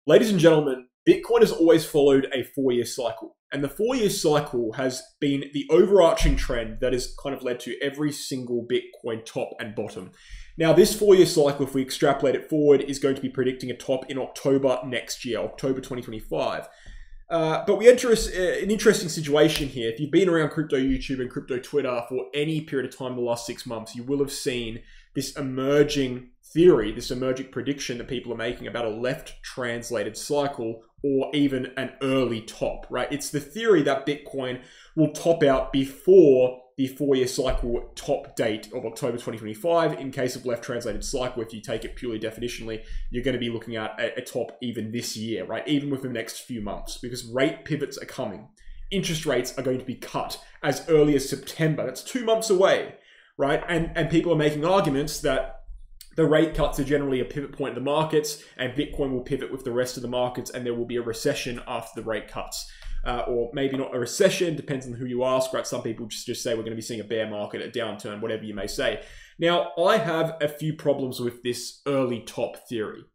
Ladies and gentlemen, Bitcoin has always followed a 4-year cycle. And the 4-year cycle has been the overarching trend that has kind of led to every single Bitcoin top and bottom. Now, this 4-year cycle, if we extrapolate it forward, is going to be predicting a top in October next year, October 2025. But we enter an interesting situation here. If you've been around crypto YouTube and crypto Twitter for any period of time in the last 6 months, you will have seen this emerging theory, this emerging prediction that people are making about a left translated cycle or even an early top, right? It's the theory that Bitcoin will top out before the 4-year cycle top date of October 2025. In case of left translated cycle, if you take it purely definitionally, you're going to be looking at a top even this year, right? Even within the next few months, because rate pivots are coming. Interest rates are going to be cut as early as September. That's 2 months away, right? And people are making arguments that the rate cuts are generally a pivot point in the markets, and Bitcoin will pivot with the rest of the markets, and there will be a recession after the rate cuts. Or maybe not a recession, depends on who you ask, right? Some people just say we're going to be seeing a bear market, a downturn, whatever you may say. Now, I have a few problems with this early top theory.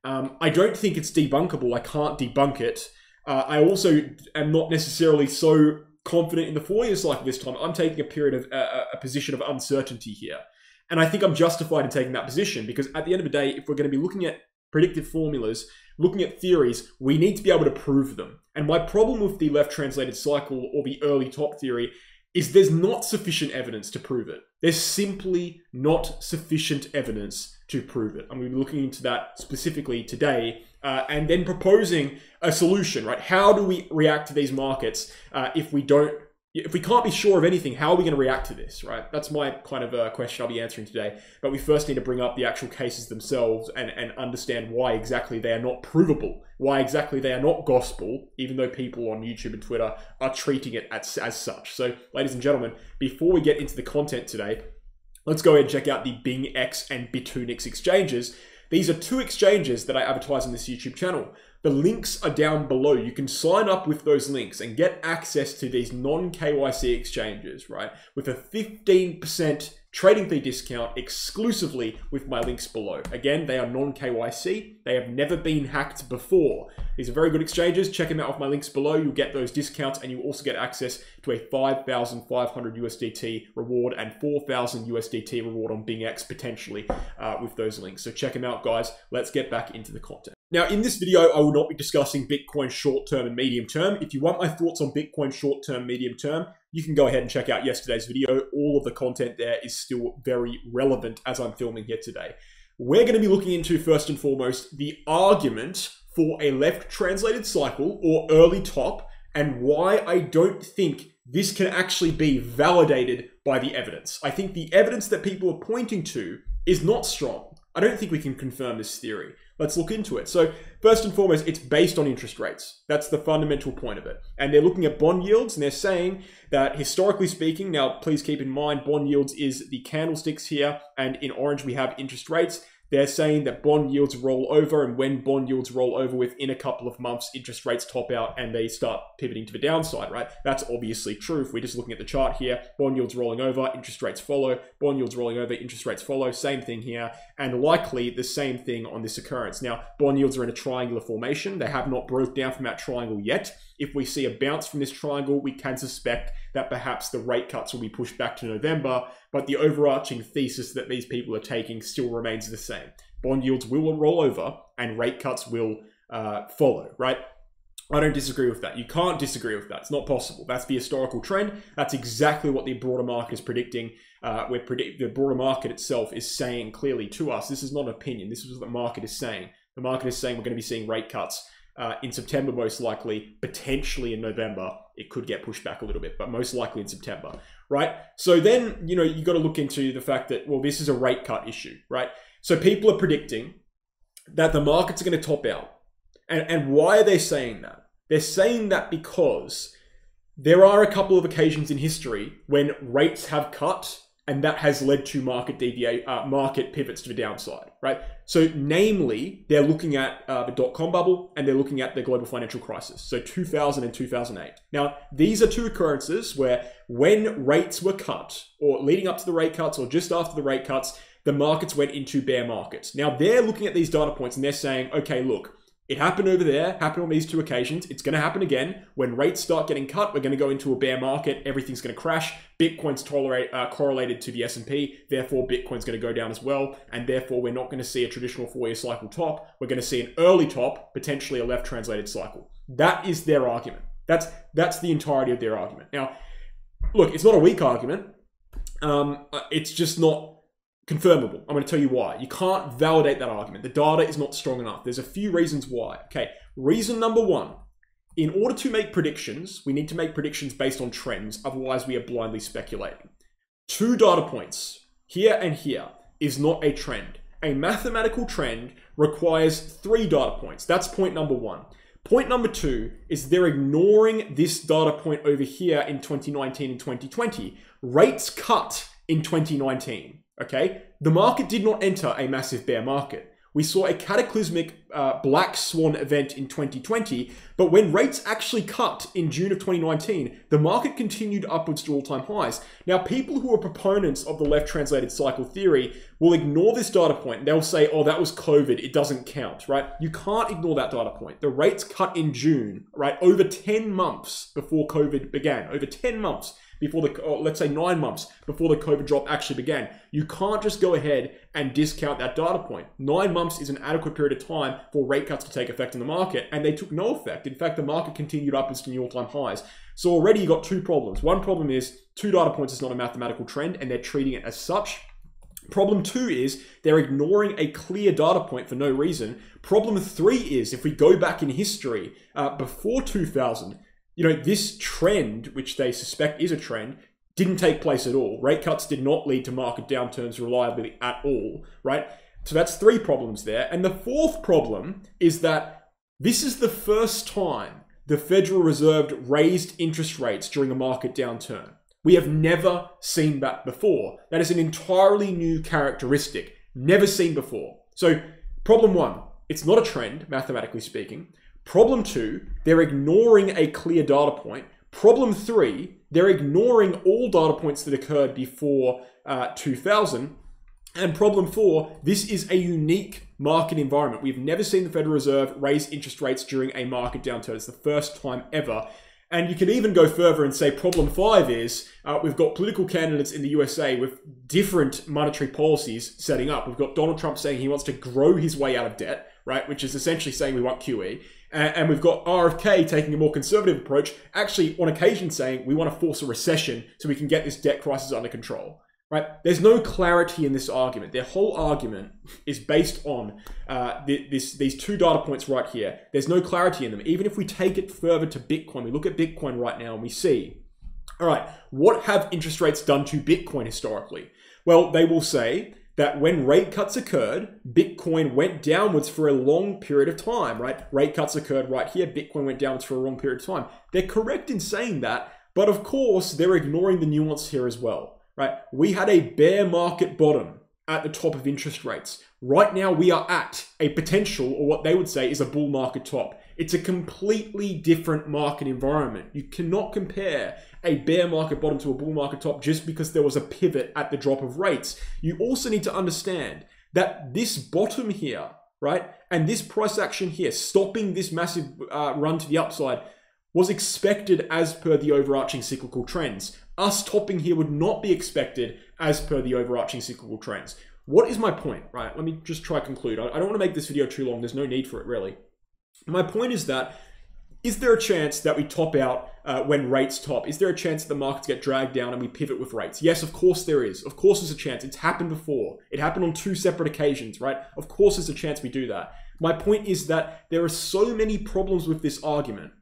I don't think it's debunkable. I can't debunk it. I also am not necessarily so confident in the 4-year cycle this time. I'm taking a period of a position of uncertainty here. And I think I'm justified in taking that position because at the end of the day, if we're going to be looking at predictive formulas, looking at theories, we need to be able to prove them. And my problem with the left translated cycle or the early top theory is there's not sufficient evidence to prove it. There's simply not sufficient evidence to prove it. I'm going to be looking into that specifically today and then proposing a solution, right? How do we react to these markets if we can't be sure of anything? How are we going to react to this, right? That's my kind of question I'll be answering today. But we first need to bring up the actual cases themselves and understand why exactly they are not provable, why exactly they are not gospel, even though people on YouTube and Twitter are treating it as such. So, ladies and gentlemen, before we get into the content today, let's go ahead and check out the BingX and Bitunix exchanges. These are 2 exchanges that I advertise on this YouTube channel. The links are down below. You can sign up with those links and get access to these non-KYC exchanges, right? With a 15% trading fee discount exclusively with my links below. Again, they are non-KYC. They have never been hacked before. These are very good exchanges. Check them out with my links below. You'll get those discounts and you also get access to a 5,500 USDT reward and 4,000 USDT reward on BingX potentially with those links. So check them out, guys. Let's get back into the content. Now, in this video, I will not be discussing Bitcoin short-term and medium-term. If you want my thoughts on Bitcoin short-term, medium-term, you can go ahead and check out yesterday's video. All of the content there is still very relevant as I'm filming here today. We're going to be looking into, first and foremost, the argument for a left-translated cycle or early top and why I don't think this can actually be validated by the evidence. I think the evidence that people are pointing to is not strong. I don't think we can confirm this theory. Let's look into it. So first and foremost, it's based on interest rates. That's the fundamental point of it. And they're looking at bond yields and they're saying that historically speaking, now please keep in mind, bond yields is the candlesticks here. And in orange, we have interest rates. They're saying that bond yields roll over, and when bond yields roll over within a couple of months, interest rates top out and they start pivoting to the downside, right? That's obviously true. If we're just looking at the chart here, bond yields rolling over, interest rates follow, bond yields rolling over, interest rates follow, same thing here, and likely the same thing on this occurrence. Now, bond yields are in a triangular formation. They have not broke down from that triangle yet. If we see a bounce from this triangle, we can suspect that perhaps the rate cuts will be pushed back to November, but the overarching thesis that these people are taking still remains the same. Bond yields will roll over and rate cuts will follow, right? I don't disagree with that. You can't disagree with that. It's not possible. That's the historical trend. That's exactly what the broader market is predicting. The broader market itself is saying clearly to us, this is not an opinion. This is what the market is saying. The market is saying we're going to be seeing rate cuts in September, most likely, potentially in November. It could get pushed back a little bit, but most likely in September, right? So then, you got to look into the fact that, well, this is a rate cut issue, right? So people are predicting that the markets are going to top out. And why are they saying that? They're saying that because there are a couple of occasions in history when rates have cut and that has led to market pivots to the downside, right? So namely, they're looking at the dot-com bubble and they're looking at the global financial crisis. So 2000 and 2008. Now, these are 2 occurrences where when rates were cut or leading up to the rate cuts or just after the rate cuts, the markets went into bear markets. Now, they're looking at these data points and they're saying, okay, look, It happened over there, happened on these two occasions. It's going to happen again. When rates start getting cut, we're going to go into a bear market. Everything's going to crash. Bitcoin's correlated to the S&P. Therefore, Bitcoin's going to go down as well. And therefore, we're not going to see a traditional 4-year cycle top. We're going to see an early top, potentially a left translated cycle. That is their argument. That's the entirety of their argument. Now, look, it's not a weak argument. It's just not confirmable. I'm going to tell you why. You can't validate that argument. The data is not strong enough. There's a few reasons why. Okay, reason number one, in order to make predictions, we need to make predictions based on trends. Otherwise, we are blindly speculating. 2 data points, here and here, is not a trend. A mathematical trend requires 3 data points. That's point number one. Point number 2 is they're ignoring this data point over here in 2019 and 2020. Rates cut in 2019. Okay, the market did not enter a massive bear market. We saw a cataclysmic black swan event in 2020, but when rates actually cut in June of 2019, the market continued upwards to all-time highs. Now, people who are proponents of the left translated cycle theory will ignore this data point. They'll say, oh, that was COVID, it doesn't count, right? You can't ignore that data point. The rates cut in June, right? Over 10 months before COVID began, over 10 months before let's say 9 months before the COVID drop actually began. You can't just go ahead and discount that data point. 9 months is an adequate period of time for rate cuts to take effect in the market, and they took no effect. In fact, the market continued upwards to new all-time highs. So already you got 2 problems. One problem is 2 data points is not a mathematical trend, and they're treating it as such. Problem 2 is they're ignoring a clear data point for no reason. Problem 3 is, if we go back in history, before 2000, this trend, which they suspect is a trend, didn't take place at all. Rate cuts did not lead to market downturns reliably at all, right? So that's 3 problems there. And the 4th problem is that this is the first time the Federal Reserve raised interest rates during a market downturn. We have never seen that before. That is an entirely new characteristic, never seen before. So problem 1, it's not a trend, mathematically speaking. Problem 2, they're ignoring a clear data point. Problem 3, they're ignoring all data points that occurred before 2000. And problem 4, this is a unique market environment. We've never seen the Federal Reserve raise interest rates during a market downturn. It's the first time ever. And you can even go further and say problem 5 is we've got political candidates in the USA with different monetary policies setting up. We've got Donald Trump saying he wants to grow his way out of debt, right? Which is essentially saying we want QE. And we've got RFK taking a more conservative approach, actually on occasion saying we want to force a recession so we can get this debt crisis under control, right? There's no clarity in this argument. Their whole argument is based on these 2 data points right here. There's no clarity in them. Even if we take it further to Bitcoin, we look at Bitcoin right now and we see, all right, what have interest rates done to Bitcoin historically? Well, they will say that when rate cuts occurred, Bitcoin went downwards for a long period of time, right? Rate cuts occurred right here, Bitcoin went downwards for a long period of time. They're correct in saying that, but of course, they're ignoring the nuance here as well, right? We had a bear market bottom at the top of interest rates. Right now, we are at a potential, or what they would say is a bull market top. It's a completely different market environment. You cannot compare a bear market bottom to a bull market top just because there was a pivot at the drop of rates. You also need to understand that this bottom here, right, and this price action here, stopping this massive run to the upside, was expected as per the overarching cyclical trends. Us topping here would not be expected as per the overarching cyclical trends. What is my point, right? Let me just try to conclude. I don't want to make this video too long. There's no need for it, really. My point is that, is there a chance that we top out when rates top? Is there a chance that the markets get dragged down and we pivot with rates? Yes, of course there is. Of course there's a chance. It's happened before. It happened on 2 separate occasions, right? Of course there's a chance we do that. My point is that there are so many problems with this argument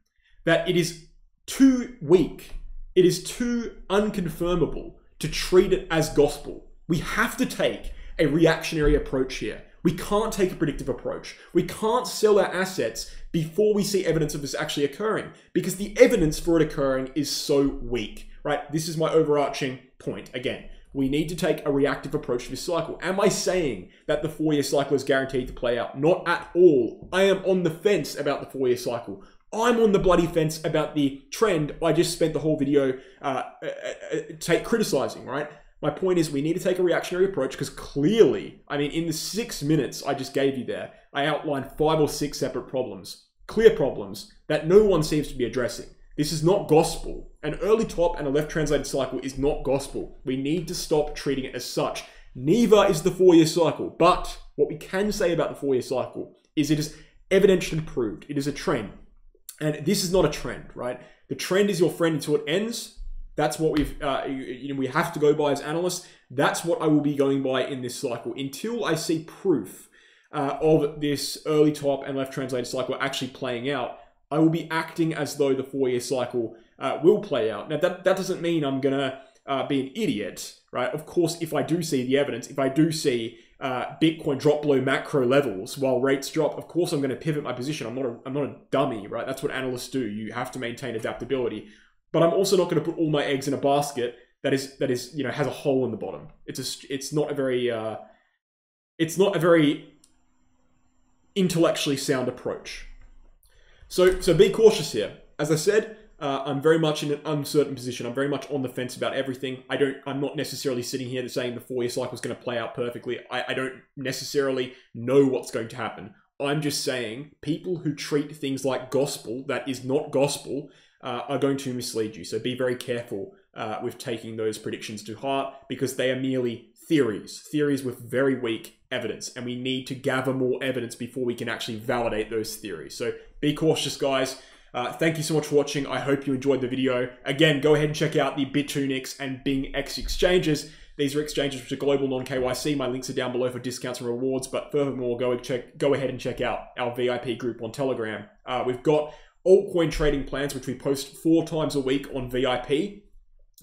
that it is too weak. It is too unconfirmable to treat it as gospel. We have to take a reactionary approach here. We can't take a predictive approach. We can't sell our assets before we see evidence of this actually occurring, because the evidence for it occurring is so weak, right? This is my overarching point. Again, we need to take a reactive approach to this cycle. Am I saying that the 4-year cycle is guaranteed to play out? Not at all. I am on the fence about the 4-year cycle. I'm on the bloody fence about the trend I just spent the whole video criticizing, right? My point is we need to take a reactionary approach because clearly, I mean, in the 6 minutes I just gave you there, I outlined 5 or 6 separate problems, clear problems that no one seems to be addressing. This is not gospel. An early top and a left translated cycle is not gospel. We need to stop treating it as such. Neither is the 4-year cycle. But what we can say about the 4-year cycle is it is evidentially proved. It is a trend. And this is not a trend, right? The trend is your friend until it ends. That's what we have to go by as analysts. That's what I will be going by in this cycle until I see proof of this early top and left translated cycle actually playing out. I will be acting as though the 4-year cycle will play out. Now, that doesn't mean I'm going to be an idiot, right? Of course, if I do see the evidence, if I do see Bitcoin drop below macro levels while rates drop, of course I'm going to pivot my position. I'm not a dummy, right? That's what analysts do. You have to maintain adaptability. But I'm also not going to put all my eggs in a basket that is has a hole in the bottom. It's not a very intellectually sound approach. So be cautious here. As I said, I'm very much in an uncertain position. I'm very much on the fence about everything. I'm not necessarily sitting here saying the 4-year cycle is going to play out perfectly. I don't necessarily know what's going to happen. I'm just saying people who treat things like gospel that is not gospel are going to mislead you. So be very careful with taking those predictions to heart because they are merely theories with very weak evidence, and we need to gather more evidence before we can actually validate those theories. So be cautious, guys. Thank you so much for watching. I hope you enjoyed the video. Again, go ahead and check out the Bitunix and BingX exchanges. These are exchanges which are global non-KYC. My links are down below for discounts and rewards, but furthermore, go ahead and check out our VIP group on Telegram. We've got altcoin trading plans, which we post 4 times a week on VIP.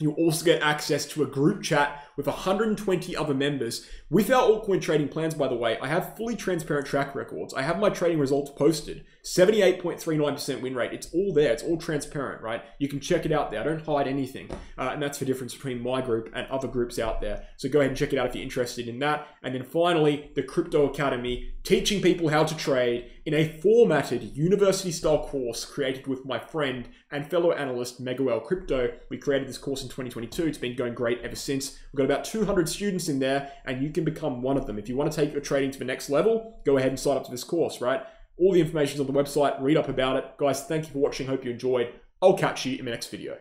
You'll also get access to a group chat with 120 other members. With our altcoin trading plans, by the way, I have fully transparent track records. I have my trading results posted. 78.39% win rate. It's all there. It's all transparent, right? You can check it out there. I don't hide anything. And that's the difference between my group and other groups out there. So go ahead and check it out if you're interested in that. And then finally, the Crypto Academy, teaching people how to trade in a formatted university-style course created with my friend and fellow analyst, Meguel Crypto. We created this course in 2022. It's been going great ever since. We've got about 200 students in there, and you can become one of them. If you want to take your trading to the next level, go ahead and sign up to this course, right? All the information is on the website. Read up about it. Guys, thank you for watching. Hope you enjoyed. I'll catch you in the next video.